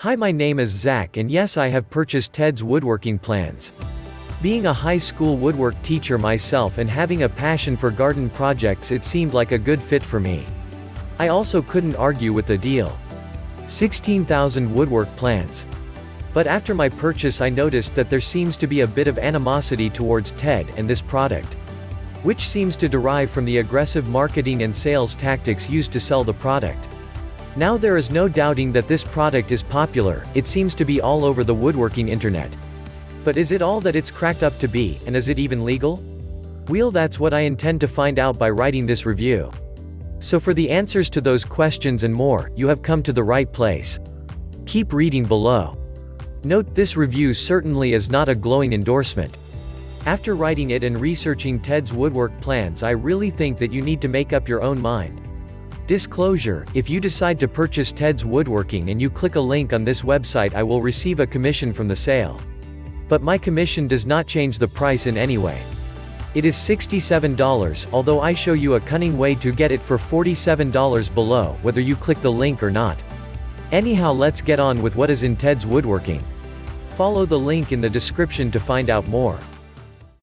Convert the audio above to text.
Hi, my name is Zach, and yes, I have purchased Ted's woodworking plans. Being a high school woodwork teacher myself and having a passion for garden projects, it seemed like a good fit for me. I also couldn't argue with the deal. 16,000 woodwork plans. But after my purchase, I noticed that there seems to be a bit of animosity towards Ted and this product, which seems to derive from the aggressive marketing and sales tactics used to sell the product. Now there is no doubting that this product is popular, it seems to be all over the woodworking internet. But is it all that it's cracked up to be, and is it even legal? Well, that's what I intend to find out by writing this review. So for the answers to those questions and more, you have come to the right place. Keep reading below. Note, this review certainly is not a glowing endorsement. After writing it and researching Ted's woodwork plans, I really think that you need to make up your own mind. Disclosure: if you decide to purchase Ted's woodworking and you click a link on this website, I will receive a commission from the sale. But my commission does not change the price in any way. It is $67, although I show you a cunning way to get it for $47 below, whether you click the link or not. Anyhow, let's get on with what is in Ted's woodworking. Follow the link in the description to find out more.